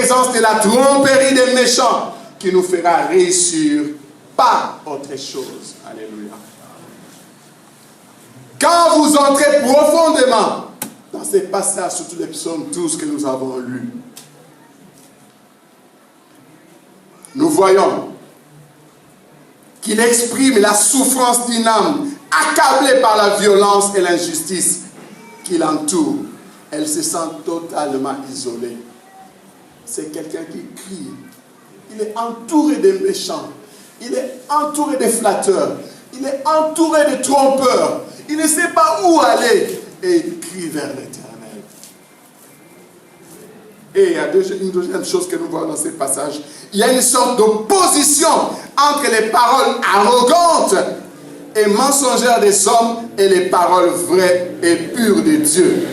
présence de la tromperie des méchants qui nous fera réussir par autre chose. Alléluia. Quand vous entrez profondément dans ces passages, surtout les psaumes 12 que nous avons lus, nous voyons qu'il exprime la souffrance d'une âme accablée par la violence et l'injustice qui l'entoure. Elle se sent totalement isolée. C'est quelqu'un qui crie. Il est entouré de méchants. Il est entouré de flatteurs. Il est entouré de trompeurs. Il ne sait pas où aller. Et il crie vers l'Éternel. Et il y a une deuxième chose que nous voyons dans ces passages. Il y a une sorte d'opposition entre les paroles arrogantes et mensongères des hommes et les paroles vraies et pures de Dieu.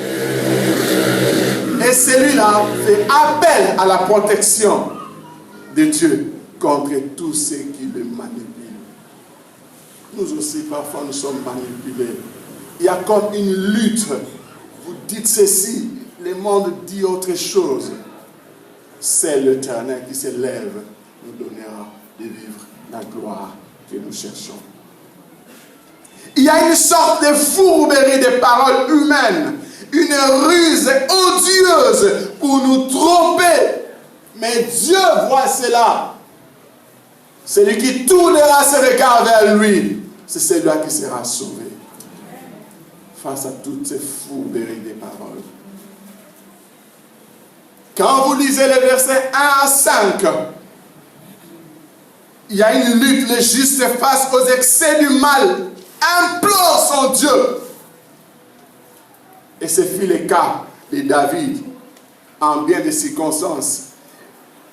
Et celui-là fait appel à la protection de Dieu contre tous ceux qui le manipulent. Nous aussi, parfois, nous sommes manipulés. Il y a comme une lutte. Vous dites ceci, le monde dit autre chose. C'est l'Éternel qui se lève, nous donnera de vivre la gloire que nous cherchons. Il y a une sorte de fourberie des paroles humaines, une ruse odieuse pour nous tromper. Mais Dieu voit cela. Celui qui tournera ses regards vers lui, c'est celui-là qui sera sauvé. Face à toutes ces fourberies des paroles. Quand vous lisez les versets 1 à 5, il y a une lutte. Le juste face aux excès du mal implore son Dieu. Et ce fut le cas de David. En bien des circonstances,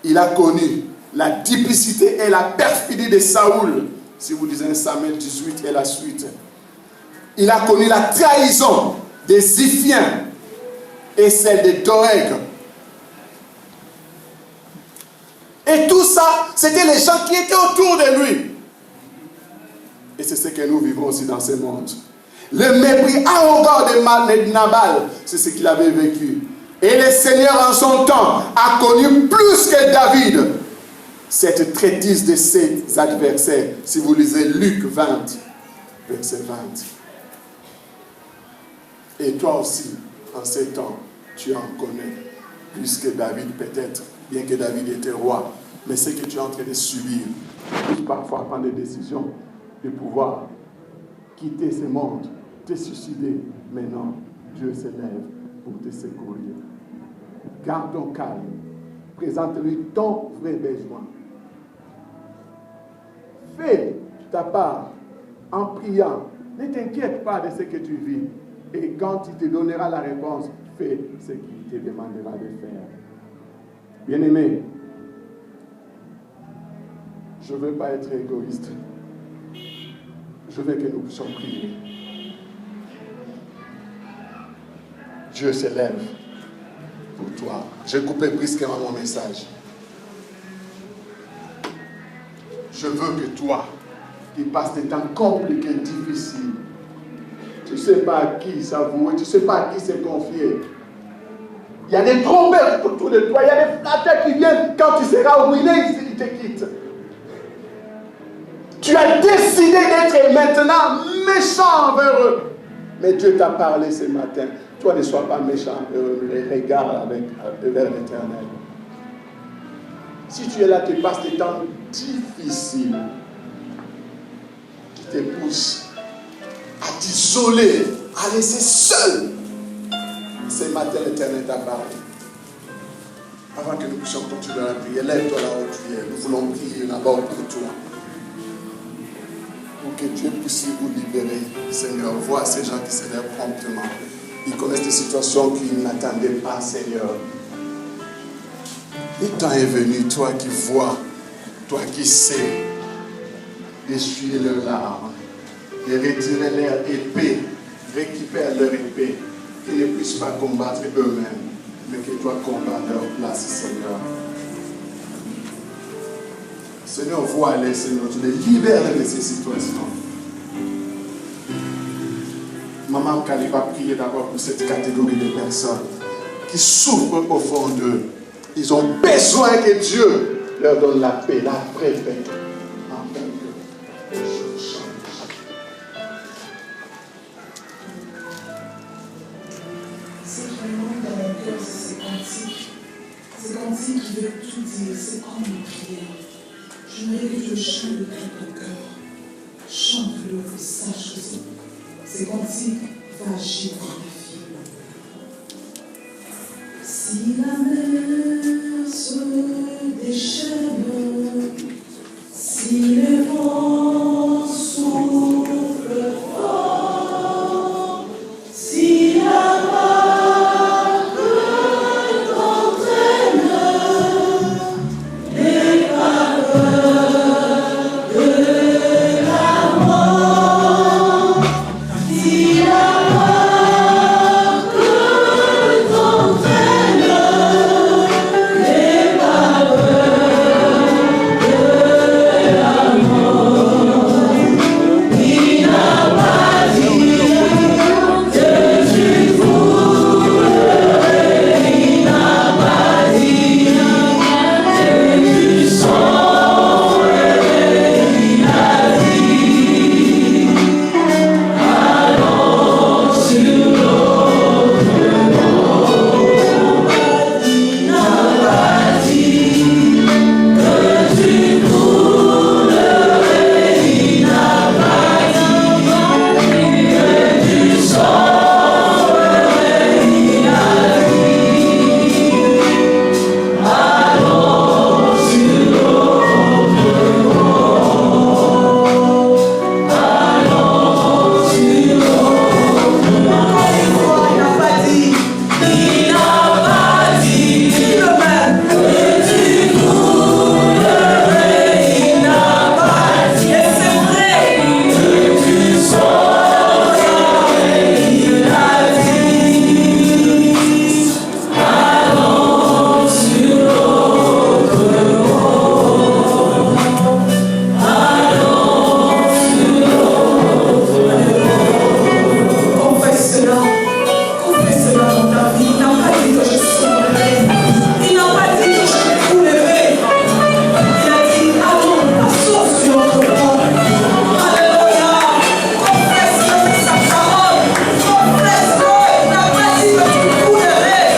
il a connu la duplicité et la perfidie de Saoul. Si vous lisez Samuel 18 et la suite. Il a connu la trahison des Ziphiens et celle de Doeg. Et tout ça, c'était les gens qui étaient autour de lui. Et c'est ce que nous vivons aussi dans ce monde. Le mépris arrogant de Nabal, c'est ce qu'il avait vécu. Et le Seigneur en son temps a connu plus que David cette traîtrise de ses adversaires. Si vous lisez Luc 20, verset 20. Et toi aussi, en ces temps, tu en connais plus que David peut-être, bien que David était roi. Mais ce que tu es en train de subir, parfois prendre des décisions de pouvoir quitter ce monde, te suicider. Mais non, Dieu se lève pour te secourir. Garde ton calme. Présente-lui ton vrai besoin. Fais ta part en priant. Ne t'inquiète pas de ce que tu vis. Et quand il te donnera la réponse, fais ce qu'il te demandera de faire. Bien-aimé, je ne veux pas être égoïste. Je veux que nous puissions prier. Dieu se lève pour toi. J'ai coupé brusquement mon message. Je veux que toi, qui passes des temps compliqués, difficiles, tu ne sais pas à qui s'avouer, tu ne sais pas à qui se confier. Il y a des trompeurs autour de toi, il y a des flatteurs qui viennent, quand tu seras ruiné, ils te quittent. Tu as décidé d'être maintenant méchant envers eux. Mais Dieu t'a parlé ce matin. Toi, ne sois pas méchant envers eux, mais regarde vers l'Éternel. Si tu es là, tu passes des temps difficiles qui te poussent à t'isoler, à laisser seul. Ce matin, l'Éternel t'a parlé. Avant que nous puissions continuer à prier, lève-toi là où tu es. Nous voulons prier d'abord pour toi. Pour que Dieu puisse vous libérer. Seigneur, vois ces gens qui se lèvent promptement. Ils connaissent des situations qu'ils n'attendaient pas, Seigneur. Le temps est venu, toi qui vois, toi qui sais, d'essuyer leurs larmes, de retirer leur épée, récupère leur épée, qu'ils ne puissent pas combattre eux-mêmes, mais que toi combattes leur place, Seigneur. Seigneur, vois-les, Seigneur, tu les libères de ces situations. Maman Kali va prier d'abord pour cette catégorie de personnes qui souffrent au fond d'eux. Ils ont besoin que Dieu leur donne la paix, la vraie paix. Afin que les choses changent. Ce qui monte dans mon cœur, c'est ces cantiques. Ces cantiques qui veulent tout dire, c'est comme une prière. J'aimerais que tu le chantes de tout ton cœur. Chante-le, que sache que ces cantiques vont agir dans ta vie. Si la mer se déchaîne, si les vents soufflent fort, si la barque t'entraîne, les faveurs de la mort, si la barque t'entraîne, les faveurs de la mort, il n'a pas dit que tu coulerais, il n'a pas dit que tu saurais, il a dit allons sur l'autre bord, il n'a pas dit que tu coulerais, il n'a pas dit que tu saurais, il a dit allons sur l'autre bord, allons sur l'autre bord. Il n'a pas dit, il n'a pas dit, dis le même, que tu coulerais, il n'a pas dit, et c'est vrai, que tu saurais, il a dit, allons sur l'autre bord, allons sur l'autre bord. Confesse cela dans ta vie. Il n'a pas dit que je sauverai, il n'a pas dit que je t'écoulerai. Il a dit allons, passons sur l'autre bord. Alléluia. Confesse-le, c'est sa parole. Confesse-le, il n'a pas dit que tu coulerais.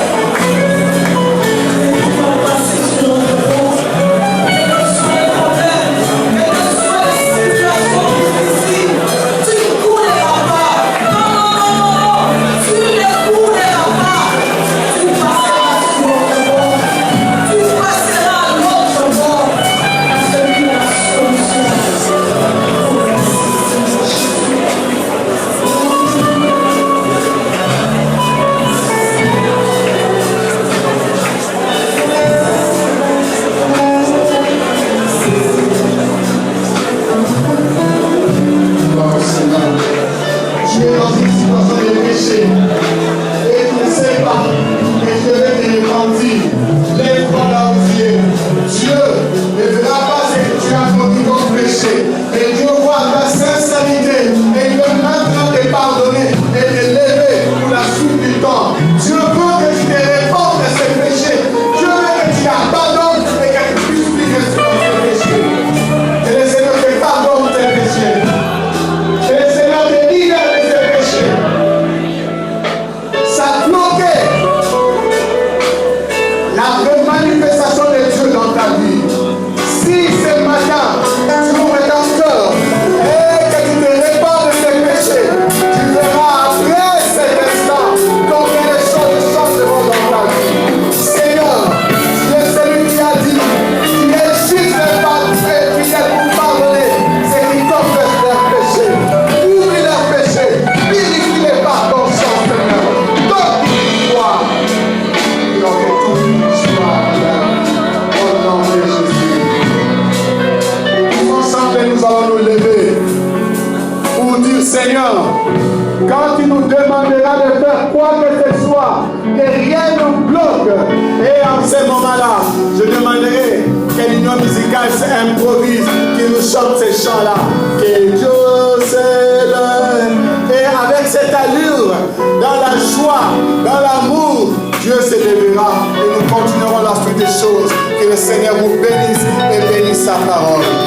Et tu vas passer sur l'autre bord. Quels que soient les problèmes, quelles que soient les situations difficiles, tu ne couleras pas. Non, non, non, non, non. Tu ne couleras pas. Tu passeras sur l'autre bord. Tu passeras à l'autre bord. C'est lui la solution. Oh Seigneur, tu es dans une situation de péché et tu ne sais pas, et je vais te repentir. Lève-toi là où tu es. Dieu ne verra pas ce que tu as commis comme péché, mais Dieu voit ta sincérité et il veut maintenant te pardonner et te lever pour la suite du temps. Dieu veut que tu te répandes de ces péchés. Dieu veut que tu abandonnes et que tu puisses vivre sur tes péchés. Et le Seigneur te pardonne tes péchés. Et le Seigneur te libère de tes péchés. Ça bloquait la vraie manifestation de Dieu dans ta vie. Si ce matin, tu ouvres ton cœur et que tu te répands de tes péchés, tu verras après cet instant combien de choses changeront dans ta vie. Seigneur, tu es celui qui a dit, tu es juste et fidèle pour pardonner ceux qui confessent leurs péchés. Oublie leurs péchés, purifie-les par ton sang, Seigneur. Donne-lui victoire. Et on est tous soit au nom de Jésus. Tous ensemble, nous allons nous lever pour dire, Seigneur, quand tu nous demanderas de faire quoi que ce soit, que rien nous bloque. Et en ce moment-là, je demanderai que l'union musicale s'improvise, qu'il nous chante ces chants-là. Que Dieu s'élève. Et avec cette allure, dans la joie, dans l'amour, Dieu se lèvera et nous continuerons la suite des le Seigneur vous bénisse et bénisse sa parole.